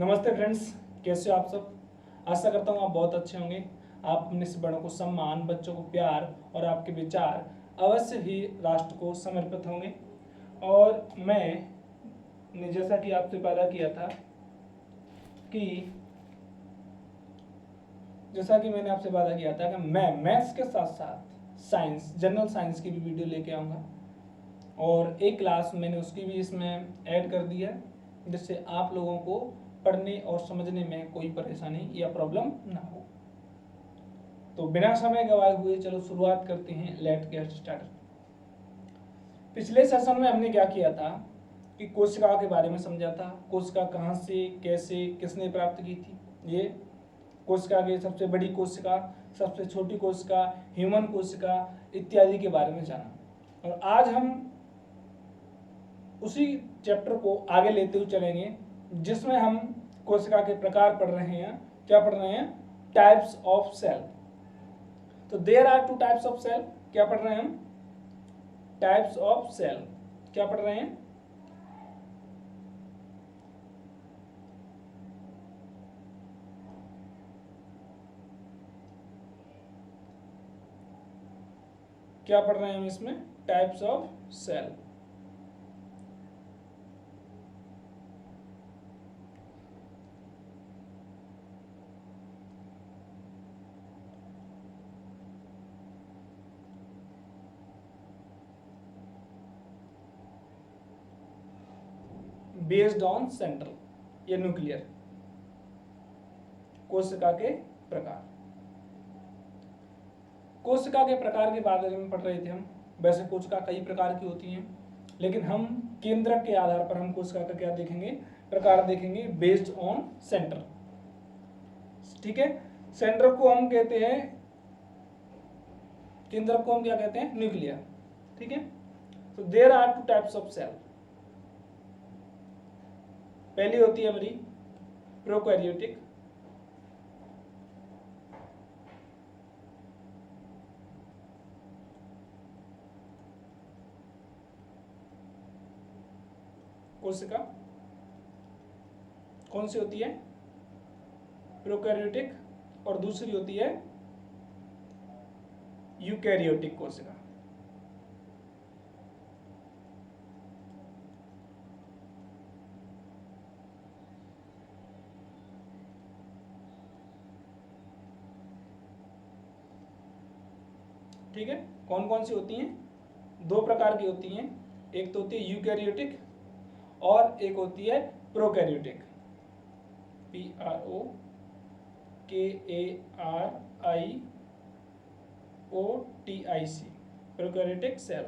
नमस्ते फ्रेंड्स, कैसे हो आप सब। आशा करता हूँ आप बहुत अच्छे होंगे। आप अपने से बड़ों को सम्मान, बच्चों को प्यार और आपके विचार अवश्य ही राष्ट्र को समर्पित होंगे। और मैंने जैसा कि आपसे वादा किया था कि मैं मैथ्स के साथ साथ साइंस, जनरल साइंस की भी वीडियो लेके आऊँगा और एक क्लास मैंने उसकी भी इसमें ऐड कर दी है, जिससे आप लोगों को पढ़ने और समझने में कोई परेशानी या प्रॉब्लम ना हो। तो बिना समय गवाए हुए चलो शुरुआत करते हैं। Let's get started. पिछले सेशन में हमने क्या किया था कि कोशिका के बारे में समझा था। कोशिका कहाँ से, कैसे, किसने प्राप्त की थी, ये कोशिका की सबसे बड़ी कोशिका, सबसे छोटी कोशिका, ह्यूमन कोशिका इत्यादि के बारे में जाना। और आज हम उसी चैप्टर को आगे लेते हुए चलेंगे, जिसमें हम कोशिका के प्रकार पढ़ रहे हैं। क्या पढ़ रहे हैं? Types of cell. तो there are two types of cell. क्या पढ़ रहे हैं हम? Types of cell. क्या पढ़ रहे हैं? क्या पढ़ रहे हैं हम इसमें? Types of cell. Based on central या न्यूक्लियर। कोशिका के प्रकार। कोशिका के प्रकार के बारे में पढ़ रहे थे हम। वैसे कोशिका कई प्रकार की होती हैं, लेकिन हम केंद्रक के आधार पर हम कोशिका का क्या देखेंगे? प्रकार देखेंगे बेस्ड ऑन सेंटर। ठीक है। सेंटर को हम कहते हैं, केंद्रक को हम क्या कहते हैं? न्यूक्लियर। ठीक है। तो there are two types of cell. पहली होती है हमारी प्रोकैरियोटिक, कोशिका। कौन सी होती है? प्रोकैरियोटिक। और दूसरी होती है यूकैरियोटिक कोशिका। ठीक है। कौन कौन सी होती हैं? दो प्रकार की होती हैं। एक तो होती है यूकैरियोटिक और एक होती है प्रोकैरियोटिक। PROKARIOTIC, prokaryotic cell.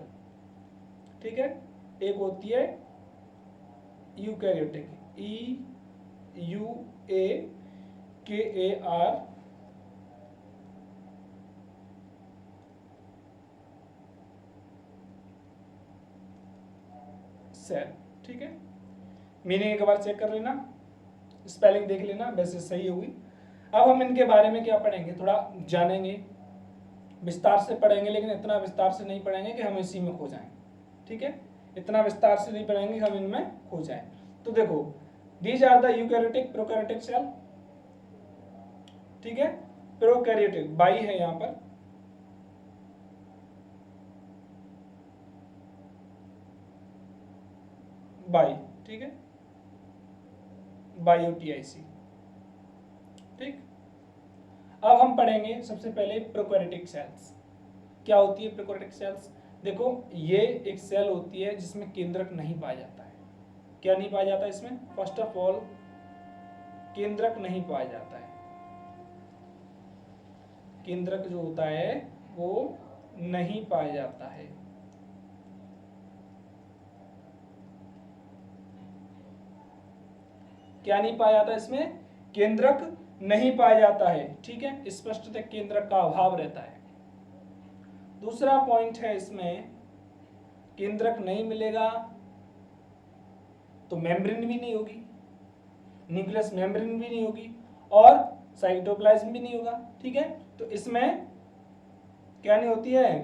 ठीक है। एक होती है यूकैरियोटिक, EUAKAR सेल। ठीक है। मीनिंग एक बार चेक कर लेना, स्पेलिंग देख लेना, वैसे सही होगी। अब हम इनके बारे में क्या पढ़ेंगे, थोड़ा जानेंगे, विस्तार से पढ़ेंगे, लेकिन इतना विस्तार से नहीं पढ़ेंगे कि हम इसी में खो जाएं। ठीक है। इतना विस्तार से नहीं पढ़ेंगे कि हम इनमें खो जाएं। तो देखो, these are the eukaryotic, prokaryotic cell. ठीक है। प्रोकैरियोटिक बाई है यहां पर, बाई। ठीक है। बायोटीआईसी। ठीक। अब हम पढ़ेंगे सबसे पहले प्रोकैरियोटिक सेल्स। क्या होती है प्रोकैरियोटिक सेल्स? देखो, ये एक सेल होती है जिसमें केंद्रक नहीं पाया जाता है। क्या नहीं पाया जाता है इसमें? फर्स्ट ऑफ ऑल, केंद्रक नहीं पाया जाता है। केंद्रक जो होता है वो नहीं पाया जाता है। क्या नहीं पाया जाता इसमें? केंद्रक नहीं पाया जाता है। ठीक है। स्पष्टतः केंद्रक का अभाव रहता है। दूसरा पॉइंट है इसमें, केंद्रक नहीं मिलेगा तो मेम्ब्रेन भी नहीं होगी, न्यूक्लियस मेम्ब्रेन भी नहीं होगी और साइटोप्लाज्म भी नहीं होगा। ठीक है। तो इसमें क्या नहीं होती है?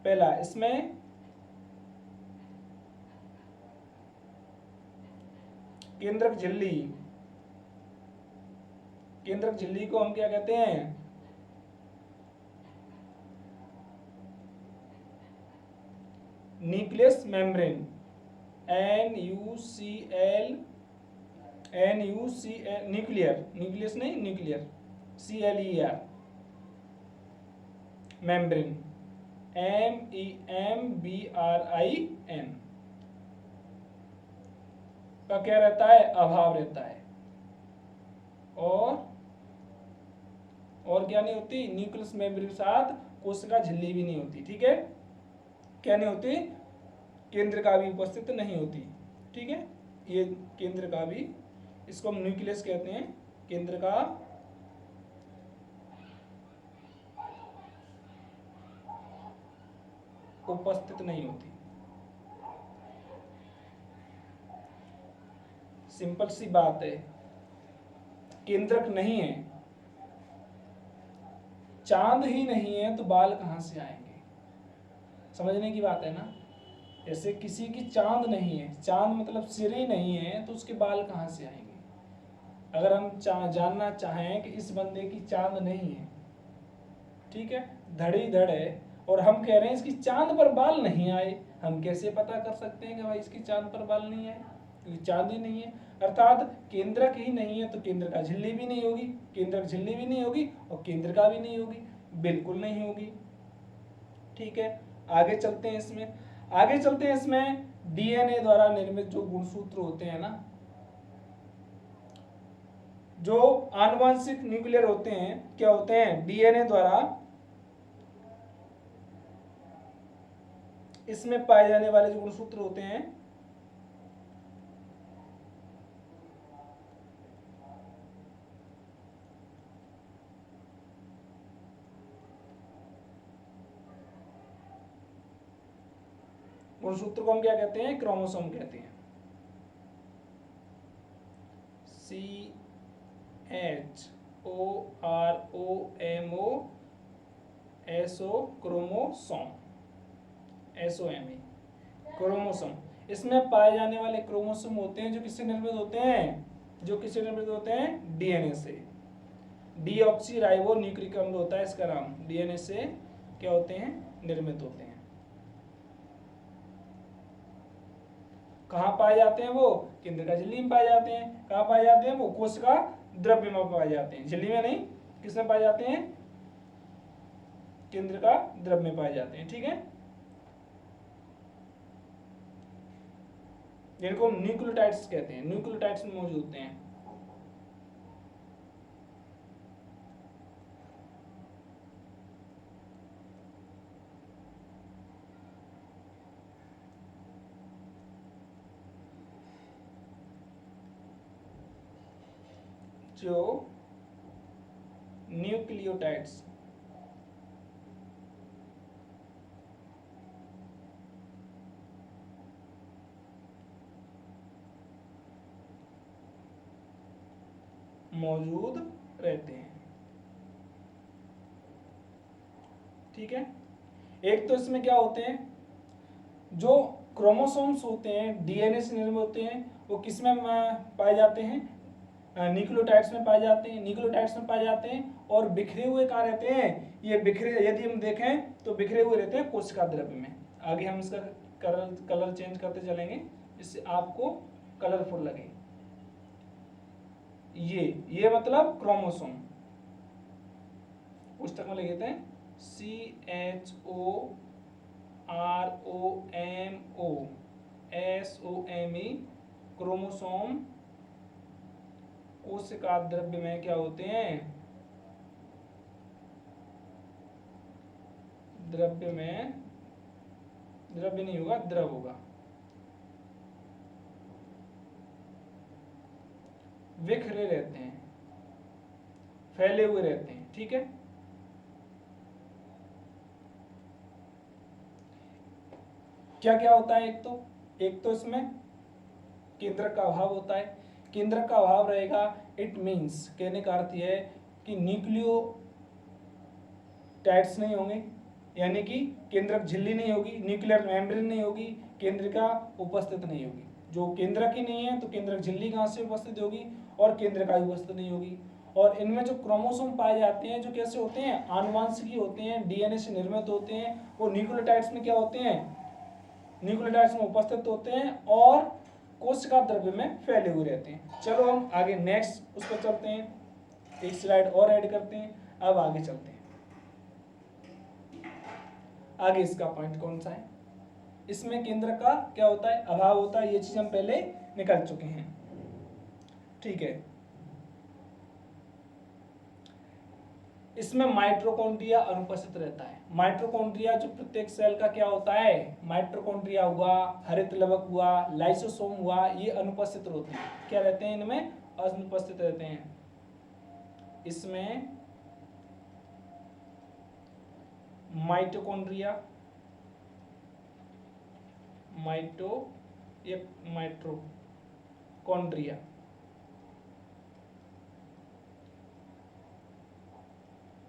पहला, इसमें केंद्रक झिल्ली, केंद्रक झिल्ली को हम क्या कहते हैं? Nucleus membrane, NuCl, nuclear, nucleus नहीं न्यूक्लियर, CLER, मेम्ब्रेन, MEMBRIN का क्या रहता है? अभाव रहता है। और क्या नहीं होती? न्यूक्लियस मेम्ब्रेन के साथ कोशिका झिल्ली भी नहीं होती। ठीक है, क्या नहीं होती? केंद्रका भी उपस्थित नहीं होती। ठीक है, ये केंद्रका भी, इसको हम न्यूक्लियस कहते हैं, केंद्रका उपस्थित नहीं होती। सिंपल सी बात है, केंद्रक नहीं है, चांद ही नहीं है तो बाल कहां से आएंगे? समझने की बात है ना। जैसे किसी की चांद नहीं है, चांद मतलब सिर ही नहीं है, तो उसके बाल कहां से आएंगे? अगर हम जानना चाहें कि इस बंदे की चांद नहीं है, ठीक है, धड़ी धड़ है, और हम कह रहे हैं इसकी चांद पर बाल नहीं आए, हम कैसे पता कर सकते हैं कि भाई इसकी चांद पर बाल नहीं आए? क्योंकि चांद ही नहीं है, अर्थात केंद्रक ही नहीं है, तो केंद्रका झिल्ली भी नहीं होगी, केंद्रक झिल्ली भी नहीं होगी और केंद्रका भी नहीं होगी, बिल्कुल नहीं होगी। ठीक है, आगे चलते हैं इसमें डीएनए द्वारा निर्मित जो गुणसूत्र होते हैं ना, जो आनुवंशिक न्यूक्लियर होते हैं, क्या होते हैं? डीएनए द्वारा इसमें पाए जाने वाले जो गुणसूत्र होते हैं, गुणसूत्र को हम क्या कहते हैं? क्रोमोसोम कहते हैं। CHOROMOSO, chromosome, SOME, chromosome. इसमें पाए जाने वाले क्रोमोसोम होते हैं जो किससे निर्मित होते हैं? डीएनए से। डीऑक्सी राइबो न्यूक्लिक अम्ल होता है इसका नाम, डीएनए से क्या होते हैं? निर्मित होते हैं। कहाँ पाए जाते हैं वो? केंद्रका झिल्ली में पाए जाते हैं। कहाँ पाए जाते हैं वो? कोशिका द्रव्य में पाए जाते हैं, झिल्ली में नहीं। किसमें पाए जाते हैं? केंद्रका द्रव्य में पाए जाते हैं। ठीक है, जिनको न्यूक्लियोटाइड्स कहते हैं, न्यूक्लियोटाइड्स में मौजूद होते हैं। जो न्यूक्लियोटाइड्स मौजूद रहते हैं। ठीक है, एक तो इसमें क्या होते हैं? जो क्रोमोसोम्स होते हैं डीएनए से निर्मित होते हैं, वो किस में पाए जाते हैं? न्यूक्लियोटाइड्स में पाए जाते हैं, न्यूक्लियोटाइड्स में पाए जाते हैं। और बिखरे हुए कहाँ रहते हैं? ये बिखरे, यदि हम देखें तो बिखरे हुए रहते हैं कोशिका द्रव्य में। आगे हम इसका कलर चेंज करते चलेंगे, इससे आपको कलरफुल लगे। ये मतलब क्रोमोसोम, पुस्तक में लिखते हैं CHOROMOSOME, क्रोमोसोम कोशिका द्रव्य में क्या होते हैं? द्रव्य में, द्रव्य नहीं होगा, द्रव होगा, बिखरे रहते हैं, फैले हुए रहते हैं। ठीक है, क्या क्या होता है? एक तो इसमें केंद्रक का अभाव होता है। केंद्रक का अभाव रहेगा, इट मीन्स, कहने का अर्थ यह है कि न्यूक्लियोटाइड्स नहीं होंगे, यानी कि केंद्रक झिल्ली नहीं होगी, न्यूक्लियर मेम्ब्रेन नहीं होगी, केंद्रिका उपस्थित नहीं होगी। जो केंद्रक ही नहीं है तो केंद्रक झिल्ली कहाँ से उपस्थित होगी और केंद्रिका उपस्थित नहीं होगी। और इनमें जो क्रोमोसोम पाए जाते हैं जो कैसे होते हैं, आनुवंशिकी होते हैं, डीएनए से निर्मित होते हैं, वो न्यूक्लियोटाइड्स में क्या होते हैं, न्यूक्लियोटाइड्स में उपस्थित होते हैं और कोशिका द्रव्य में फैले हुए रहते हैं। चलो हम आगे नेक्स्ट उस पर चलते हैं, एक स्लाइड और ऐड करते हैं। अब आगे चलते हैं, आगे इसका पॉइंट कौन सा है, इसमें केंद्र का क्या होता है, अभाव होता है। ये चीज हम पहले निकल चुके हैं, ठीक है। इसमें माइटोकॉन्ड्रिया अनुपस्थित रहता है। माइटोकॉन्ड्रिया जो प्रत्येक सेल का क्या होता है, माइटोकॉन्ड्रिया हुआ, हरित लवक हुआ, लाइसोसोम हुआ, ये अनुपस्थित होते हैं। क्या रहते हैं, इनमें अनुपस्थित रहते हैं। इसमें माइटोकॉन्ड्रिया माइटोकॉन्ड्रिया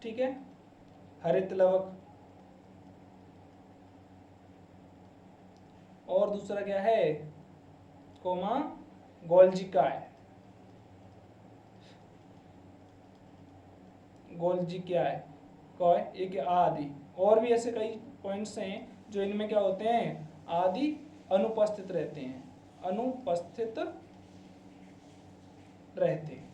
ठीक है, हरित लवक, और दूसरा क्या है, कोमा गोल्जिकाय, गोल्जिकाय कॉय एक आदि। और भी ऐसे कई पॉइंट्स हैं जो इनमें क्या होते हैं, आदि अनुपस्थित रहते हैं, अनुपस्थित रहते हैं।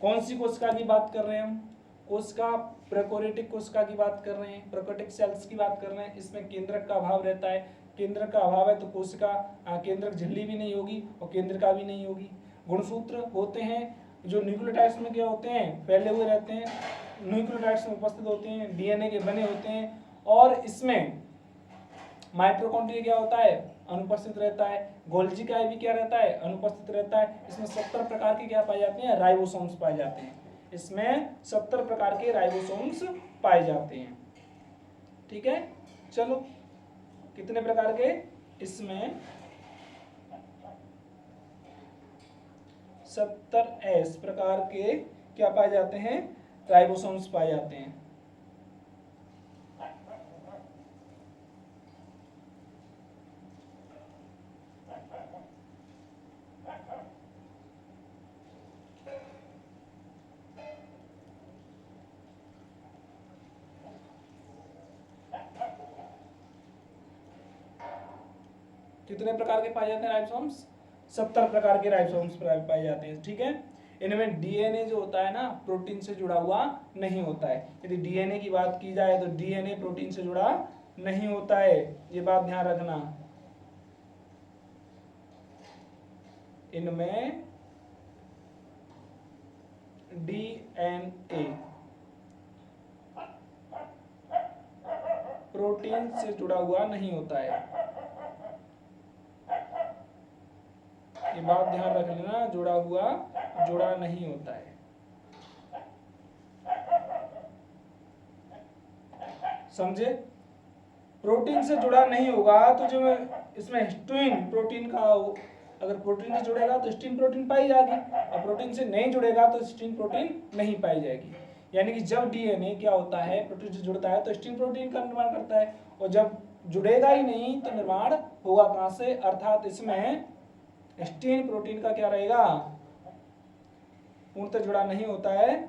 कौन सी कोशिका की बात कर रहे हैं हम, कोशिका प्रोकैरियोटिक कोशिका की बात कर रहे हैं, प्रोकैरियोटिक सेल्स की बात कर रहे हैं। इसमें केंद्रक का अभाव रहता है। केंद्रक का अभाव है तो कोशिका केंद्रक झिल्ली भी नहीं होगी और केंद्रिका भी नहीं होगी। गुणसूत्र होते हैं जो न्यूक्लियोटाइड्स में क्या होते हैं, फैले हुए रहते हैं, न्यूक्लियोटाइड्स में उपस्थित होते हैं, डीएनए के बने होते हैं। और इसमें माइटोकॉन्ड्रिया क्या होता है, अनुपस्थित रहता है। गोल्जिकाय भी क्या रहता है, अनुपस्थित रहता है। इसमें 70 प्रकार के क्या पाए जाते हैं, राइबोसोम्स पाए जाते हैं। इसमें 70 प्रकार के राइबोसोम्स पाए जाते हैं, ठीक है। चलो कितने प्रकार के, इसमें 70S प्रकार के क्या पाए जाते हैं, राइबोसोम्स पाए जाते हैं। कितने प्रकार के पाए जाते हैं राइबोसोम्स, 70 प्रकार के राइबोसोम्स पाए जाते हैं, ठीक है। इनमें डीएनए जो होता है ना, प्रोटीन से जुड़ा हुआ नहीं होता है। यदि डीएनए की बात की जाए तो डीएनए प्रोटीन से जुड़ा नहीं होता है, ये बात ध्यान रखना। इनमें डीएनए प्रोटीन से जुड़ा हुआ नहीं होता है, ये बात ध्यान रख लेना, जुड़ा नहीं होता है। समझे, प्रोटीन से जुड़ा नहीं होगा तो जो इसमें हिस्टीन प्रोटीन का, अगर प्रोटीन से जुड़ेगा तो हिस्टीन प्रोटीन पाई जाएगी, और प्रोटीन से नहीं जुड़ेगा तो हिस्टीन प्रोटीन नहीं पाई जाएगी। यानी कि जब डीएनए क्या होता है, प्रोटीन से जुड़ता है तो हिस्टीन प्रोटीन का निर्माण करता है, और जब जुड़ेगा ही नहीं तो निर्माण होगा कहां से, अर्थात इसमें हिस्टीन प्रोटीन का क्या रहेगा, पूर्णतः जुड़ा नहीं होता है।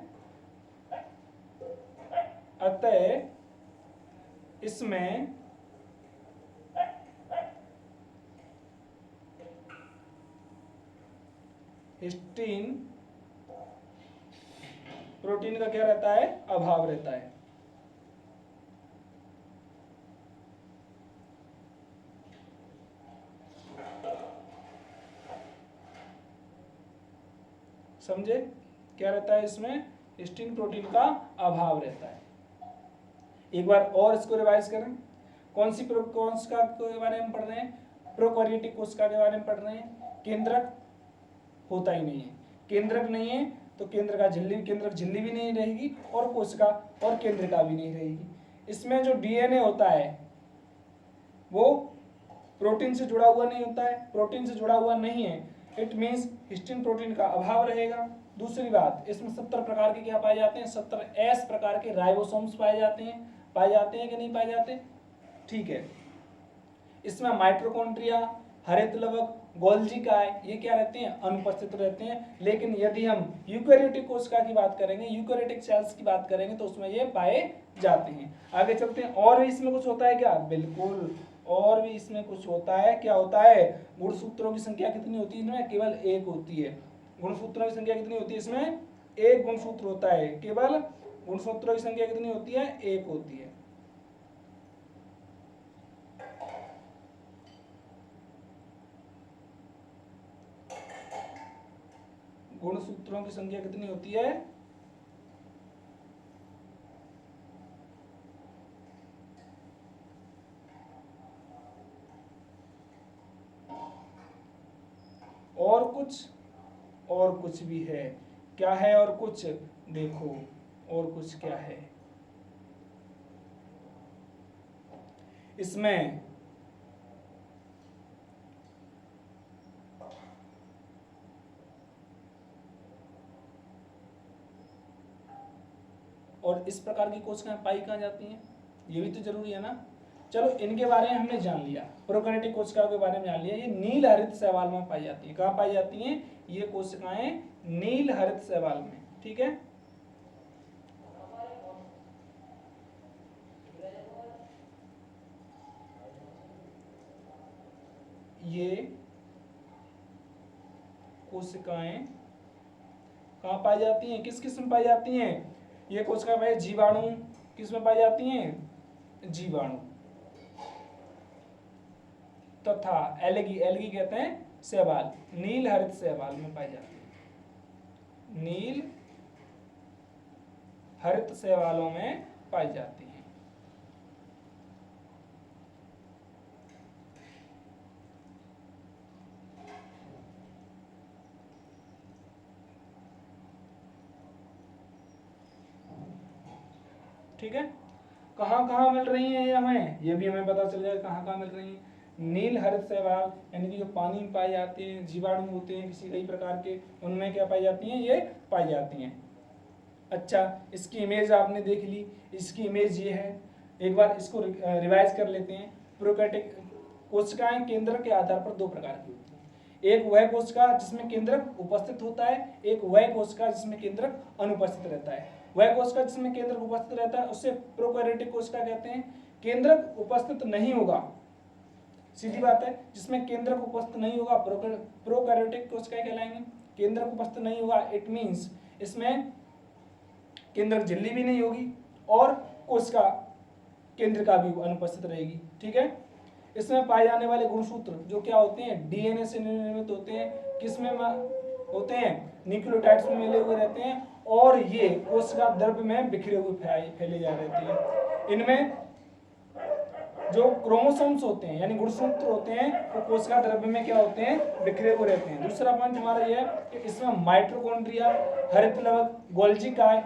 अतः इसमें हिस्टीन प्रोटीन का क्या रहता है, अभाव रहता है। समझे, क्या रहता है, इसमें हिस्टीन प्रोटीन का अभाव रहता है। एक बार और इसको रिवाइज करें, कौन सी कोशिका के बारे में पढ़ रहे हैं, प्रोकैरियोटिक कोशिका के बारे में पढ़ रहे हैं। केंद्रक होता ही नहीं है, केंद्रक नहीं है तो केंद्रक झिल्ली भी नहीं रहेगी, और कोशिका और केंद्रिका भी नहीं रहेगी। इसमें जो डीएनए होता है वो प्रोटीन से जुड़ा हुआ नहीं होता है, प्रोटीन से जुड़ा हुआ नहीं है, इट मीन्स हिस्टीन प्रोटीन का अभाव रहेगा। दूसरी बात, इसमें 70 प्रकार के क्या पाए जाते हैं, 70S प्रकार के राइबोसोम्स पाए जाते हैं कि नहीं पाए जाते, ठीक है। इसमें माइटोकॉन्ड्रिया, हरित लवक, गोल्जी काय ये क्या रहते हैं, अनुपस्थित रहते हैं। लेकिन यदि हम यूकेरियोटिक कोशिका की बात करेंगे, यूकेरियोटिक सेल्स की बात करेंगे तो उसमें ये पाए जाते हैं। आगे चलते हैं। और भी इसमें कुछ होता है क्या, बिल्कुल और भी इसमें कुछ होता है। क्या होता है, गुणसूत्रों की संख्या कितनी होती है इनमें, केवल एक होती है। गुणसूत्रों की संख्या कितनी होती है इसमें, एक गुणसूत्र होता है, केवल गुणसूत्रों की संख्या कितनी होती है, एक होती है। गुणसूत्रों की संख्या कितनी होती है, और कुछ भी है। क्या है और कुछ, देखो और कुछ क्या है इसमें, और इस प्रकार की कोशिकाएं पाई कहाँ जाती हैं, ये भी तो जरूरी है ना। चलो इनके बारे में हमने जान लिया, प्रोकैरियोटिक कोशिकाओं के बारे में जान लिया। ये नील हरित शैवाल में पाई जाती है। कहाँ पाई जाती हैं ये कोशिकाएं, नील हरित शैवाल में, ठीक है। ये कोशिकाएं कहाँ पाई जाती हैं, किस किस्म पाई जाती हैं, ये कोशिकाएं भाई जीवाणु किस में पाई जाती हैं, जीवाणु तथा एल्गी, एल्गी कहते हैं शैवाल, नील हरित शैवाल में पाई जाती है। नील हरित शैवालों में पाई जाती है। ठीक है, कहाँ कहाँ मिल रही हैं ये हमें, ये भी हमें पता चल जाएगा कहाँ कहाँ मिल रही हैं। नील हरित शैवाल यानी कि जो पानी में पाए जाते हैं, जीवाणु होते हैं किसी कई प्रकार के, उनमें क्या पाई जाती हैं, ये पाई जाती हैं। अच्छा, इसकी इमेज आपने देख ली, इसकी इमेज ये है। एक बार इसको रिवाइज कर लेते हैं। प्रोकैरियोटिक कोशिकाएं केंद्रक के आधार पर दो प्रकार की होती हैं। एक वह कोशिका जिसमें केंद्रक उपस्थित होता है, एक वह कोशिका जिसमें केंद्रक अनुपस्थित रहता है। वह कोशिका जिसमें केंद्रक उपस्थित रहता है उसे प्रोकैरियोटिक कोशिका कहते हैं। केंद्रक उपस्थित नहीं होगा, सीधी बात है, जिसमें केंद्रक उपस्थित नहीं होगा प्रोकैरियोटिक कोशिकाएं कहलाएंगी। केंद्रक उपस्थित नहीं होगा इट मींस इसमें केंद्रक झिल्ली भी नहीं होगी और कोशिका केंद्र का भी अनुपस्थित रहेगी, ठीक है। इसमें पाए जाने वाले गुणसूत्र जो क्या होते हैं, डीएनए से निर्मित होते हैं। किसमें होते हैं, न्यूक्लियोटाइड्स में मिले हुए रहते हैं और ये कोशिका द्रव्य में बिखरे हुए फैले जा रहते हैं। इनमें जो क्रोमोसोम्स होते हैं यानी गुणसूत्र होते हैं वो कोशिका द्रव्य में क्या होते हैं, बिखरे हुए रहते हैं। दूसरा पॉइंट हमारा यह है कि इसमें माइटोकॉन्ड्रिया, हरित लवक, गोल्जी काय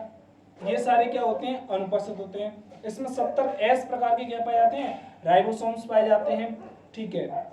ये सारे क्या होते हैं, अनुपस्थित होते हैं। इसमें 70S प्रकार के क्या पाए जाते हैं, राइबोसोम्स पाए जाते हैं, ठीक है।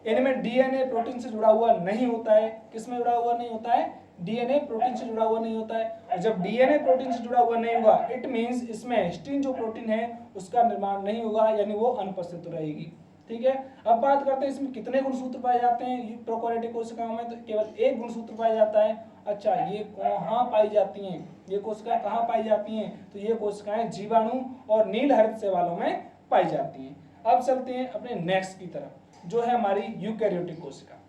इनमें डीएनए प्रोटीन से जुड़ा हुआ नहीं होता है। किसमें जुड़ा हुआ नहीं होता है, डीएनए प्रोटीन से जुड़ा हुआ नहीं होता है। और जब डीएनए प्रोटीन से जुड़ा हुआ नहीं होगा इट मींस इसमें हिस्टीन जो प्रोटीन है उसका निर्माण नहीं होगा, यानी वो अनुपस्थित रहेगी, ठीक है। अब बात करते हैं इसमें कितने गुणसूत्र पाए जाते हैं प्रोकैरियोटिक कोशिकाओं में, तो केवल एक गुणसूत्र पाया जाता है। अच्छा, ये कहाँ पाई जाती हैं, ये कोशिकाएं कहाँ पाई जाती हैं, तो ये कोशिकाएं जीवाणु और नील हरित शैवालों में पाई जाती हैं। अब चलते हैं अपने नेक्स्ट की तरफ, जो है हमारी यूकैरियोटिक कोशिका।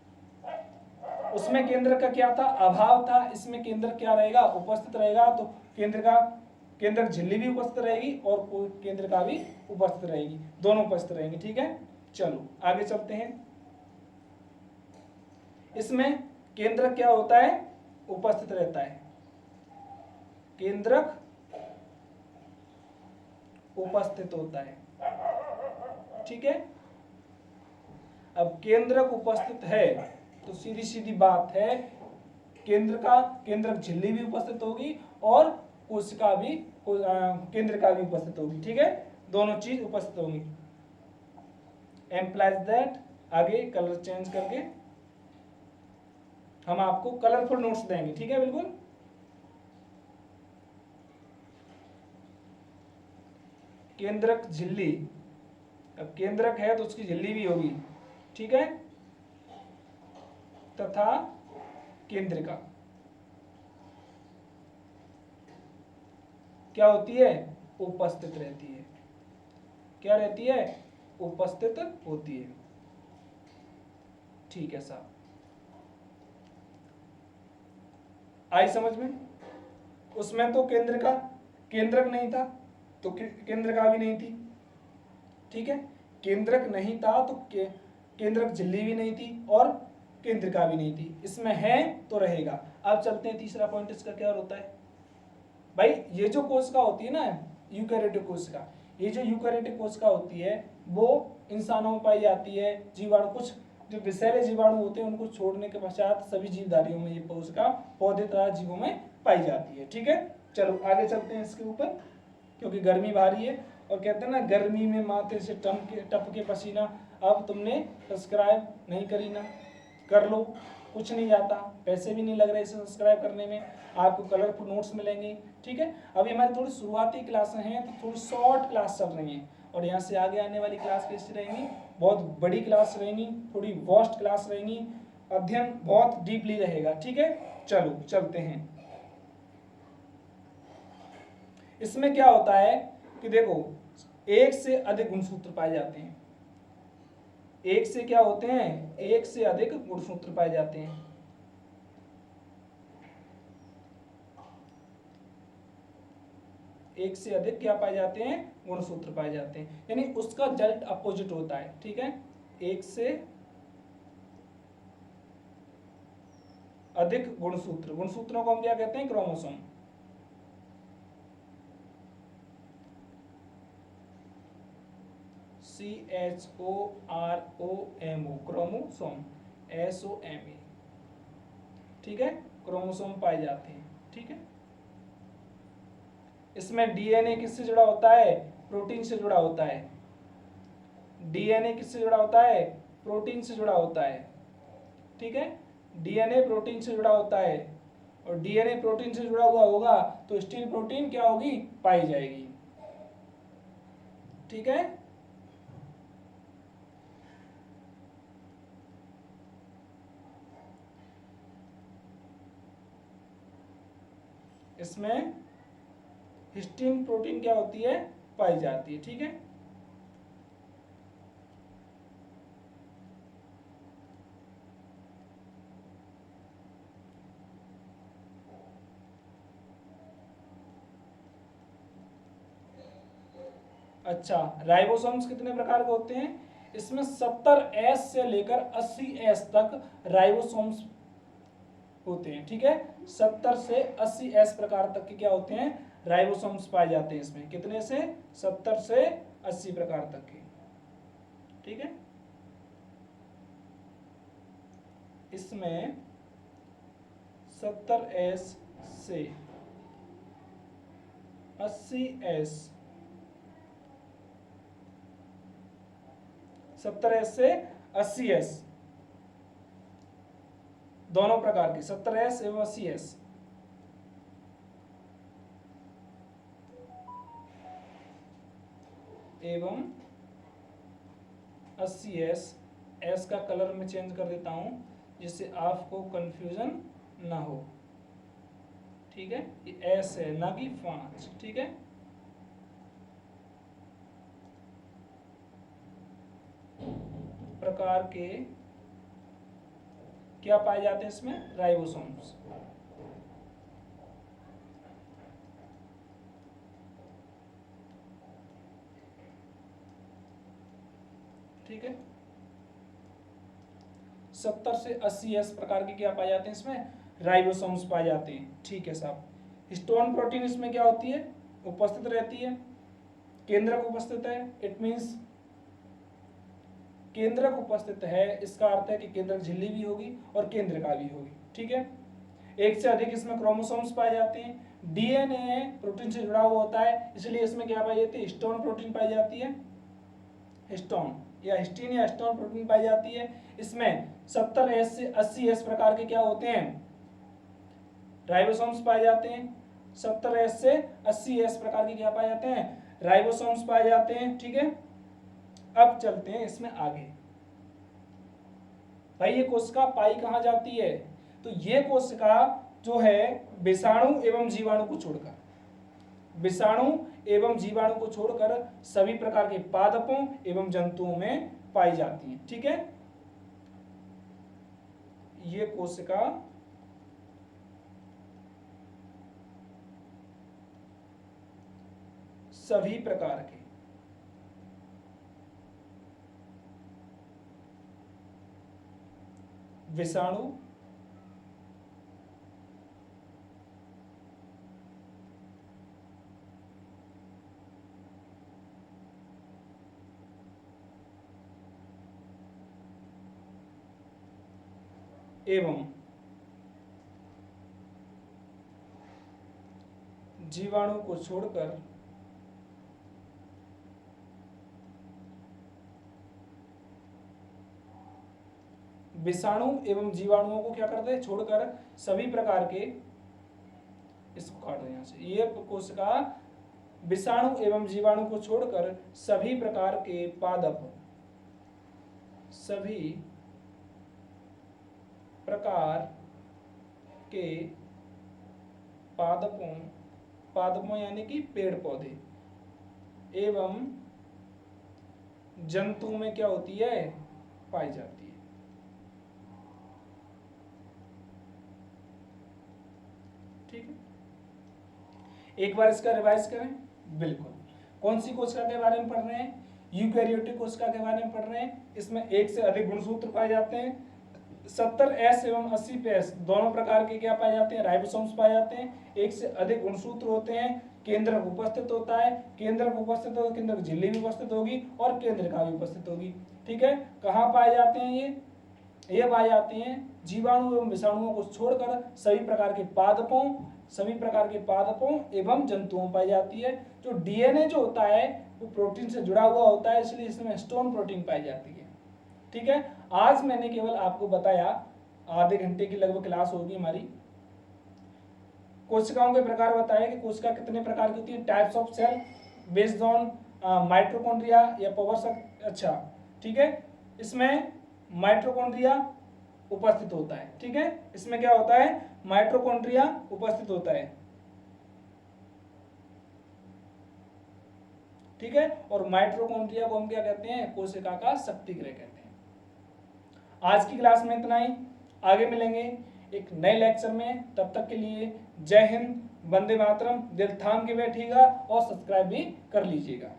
उसमें केंद्र का क्या था, अभाव था। इसमें केंद्र क्या रहेगा, उपस्थित रहेगा। तो केंद्रक झिल्ली भी उपस्थित रहेगी और केंद्र का भी उपस्थित रहेगी, दोनों उपस्थित रहेंगी, ठीक है। चलो आगे चलते हैं। इसमें केंद्रक क्या होता है, उपस्थित रहता है। केंद्रक उपस्थित होता है, ठीक है। अब केंद्रक उपस्थित है तो सीधी सीधी बात है केंद्रक झिल्ली भी उपस्थित होगी और कोशिका भी केंद्र भी उपस्थित होगी, ठीक है। दोनों चीज उपस्थित होंगी। एम्प्लाइज दैट, आगे कलर चेंज करके हम आपको कलरफुल नोट्स देंगे, ठीक है, बिल्कुल। केंद्रक झिल्ली अब केंद्रक है तो उसकी झिल्ली भी होगी, ठीक है, तथा केंद्रिका क्या होती है, उपस्थित रहती है। क्या रहती है, उपस्थित होती है। ठीक है साहब, आई समझ में। उसमें तो केंद्रक नहीं था तो केंद्रिका भी नहीं थी, ठीक है, केंद्रक नहीं था तो केंद्रक झिल्ली भी नहीं थी और केंद्रिका भी नहीं थी। इसमें है तो रहेगा। अब चलते हैं तीसरा पॉइंट, इसका क्या होता है भाई। ये जो कोशिका होती है ना यूकैरियोटिक कोशिका, ये जो यूकैरियोटिक कोशिका होती है वो इंसानों में पाई जाती है। जीवाणु, कुछ जो विषैले जीवाणु होते हैं उनको छोड़ने के पश्चात सभी जीवधारियों में ये कोशिका पौधे तथा जीवों में पाई जाती है। ठीक है, चलो आगे चलते हैं इसके ऊपर, क्योंकि गर्मी भारी है और कहते हैं ना गर्मी में माथे से टप के पसीना। अब तुमने सब्सक्राइब नहीं करी ना, कर लो, कुछ नहीं जाता, पैसे भी नहीं लग रहे इसे सब्सक्राइब करने में, आपको कलरफुल नोट्स मिलेंगे। ठीक है, अभी हमारी थोड़ी शुरुआती क्लासें हैं तो थोड़ी शॉर्ट क्लास चल रही हैं और यहाँ से आगे आने वाली क्लास कैसी रहेंगी, बहुत बड़ी क्लास रहेंगी, थोड़ी वास्ट क्लास रहेंगी, अध्ययन बहुत डीपली रहेगा। ठीक है, चलो चलते हैं। इसमें क्या होता है कि देखो एक से अधिक गुणसूत्र पाए जाते हैं। एक से क्या होते हैं, एक से अधिक गुणसूत्र पाए जाते हैं। एक से अधिक क्या पाए जाते हैं, गुणसूत्र पाए जाते हैं, यानी उसका जस्ट अपोजिट होता है। ठीक है, एक से अधिक गुणसूत्र, गुणसूत्रों को हम क्या कहते हैं, क्रोमोसोम। CHOROMO, chromosome, SOME। ठीक है, क्रोमोसोम पाए जाते हैं। ठीक है, इसमें डीएनए किससे जुड़ा होता है, प्रोटीन से जुड़ा होता है। डीएनए किससे जुड़ा होता है, प्रोटीन से जुड़ा होता है। ठीक है, डीएनए प्रोटीन से जुड़ा होता है और डीएनए प्रोटीन से जुड़ा हुआ होगा तो स्टील प्रोटीन क्या होगी, पाई जाएगी। ठीक है, इसमें हिस्टीन प्रोटीन क्या होती है, पाई जाती है। ठीक है, अच्छा, राइबोसोम्स कितने प्रकार के होते हैं, इसमें 70S से लेकर 80S तक राइबोसोम्स होते हैं। ठीक है, 70 से 80S प्रकार तक के क्या होते हैं, राइबोसोम्स पाए जाते हैं। इसमें कितने से, 70 से 80 प्रकार तक के। ठीक है, इसमें 70S से 80S, 70S से 80S दोनों प्रकार की, 70S एवं 80S। एवं 80S, एस का कलर में चेंज कर देता हूं जिससे आपको कंफ्यूजन ना हो। ठीक है, ये एस है ना कि 5। ठीक है, प्रकार के क्या पाए जाते हैं इसमें, राइबोसोम्स। ठीक है, 70 से 80S प्रकार के क्या पाए जाते हैं इसमें, राइबोसोम्स पाए जाते हैं। ठीक है साहब, हिस्टोन प्रोटीन इसमें क्या होती है, उपस्थित रहती है। केंद्रक उपस्थित है, इट मींस केंद्रक उपस्थित है, इसका अर्थ है कि केंद्रक झिल्ली भी होगी और केंद्रिका भी होगी। ठीक है, एक से अधिक इसमें क्रोमोसोम्स पाए जाते हैं। डीएनए प्रोटीन से जुड़ा हुआ होता है, इसलिए इसमें क्या पाई जाती है, हिस्टोन प्रोटीन पाई जाती है। हिस्टोन या हिस्टीन या हिस्टोन प्रोटीन पाई जाती है। इसमें 70S से 80S प्रकार के क्या होते हैं, राइबोसोम्स पाए जाते हैं। 70S से 80S प्रकार के क्या पाए जाते हैं, राइबोसोम्स पाए जाते हैं। ठीक है, अब चलते हैं इसमें आगे। भाई ये कोशिका पाई कहाँ जाती है? तो ये कोशिका जो है विषाणु एवं जीवाणु को छोड़कर, विषाणु एवं जीवाणु को छोड़कर सभी प्रकार के पादपों एवं जंतुओं में पाई जाती है। ठीक है, ये कोशिका सभी प्रकार के विषाणु एवं जीवाणु को छोड़कर विषाणु एवं जीवाणुओं को क्या करते हैं? छोड़कर सभी प्रकार के, इसको काट रहे हैं यहाँ से, ये कोशिका विषाणु एवं जीवाणु को छोड़कर सभी प्रकार के पादप, सभी प्रकार के पादपों, पादपों यानी कि पेड़ पौधे एवं जंतुओं में क्या होती है? पाई जाती है। ठीक है, एक बार इसका रिवाइज करें। बिल्कुल, कौन सी कोशिका के बारे में पढ़ रहे हैं? यूकैरियोटिक कोशिका के बारे में पढ़ रहे हैं। इसमें एक से अधिक गुणसूत्र पाए जाते हैं। 70S एवं 80PS दोनों प्रकार के क्या पाए जाते हैं? राइबोसोम्स पाए जाते हैं। एक से अधिक गुणसूत्र होते हैं। केंद्रक उपस्थित होता है, केंद्रक उपस्थित हो, केंद्रक झिल्ली भी उपस्थित होगी और केंद्रिका भी उपस्थित होगी। ठीक है, कहाँ पाए जाते हैं ये पाए जाते हैं जीवाणु एवं विषाणुओं को छोड़कर सभी प्रकार के पादपों, सभी प्रकार के पादपों एवं जंतुओं पाई जाती है। जो डीएनए जो होता है वो प्रोटीन से जुड़ा हुआ होता है, इसलिए इसमें हिस्टोन प्रोटीन पाई जाती है। ठीक है, आज मैंने केवल आपको बताया, आधे घंटे की लगभग क्लास होगी हमारी। कोशिकाओं के प्रकार बताया कि कोशिका कितने प्रकार की होती है, types of cell based on mitochondria या पावर। अच्छा ठीक है, इसमें माइटोकॉन्ड्रिया उपस्थित होता है। ठीक है, इसमें क्या होता है? माइटोकॉन्ड्रिया उपस्थित होता है। ठीक है, और माइटोकॉन्ड्रिया को हम क्या कहते हैं? कोशिका का शक्ति गृह कहते हैं। आज की क्लास में इतना ही, आगे मिलेंगे एक नए लेक्चर में। तब तक के लिए जय हिंद, वंदे मातरम। दिल थाम के बैठिएगा और सब्सक्राइब भी कर लीजिएगा।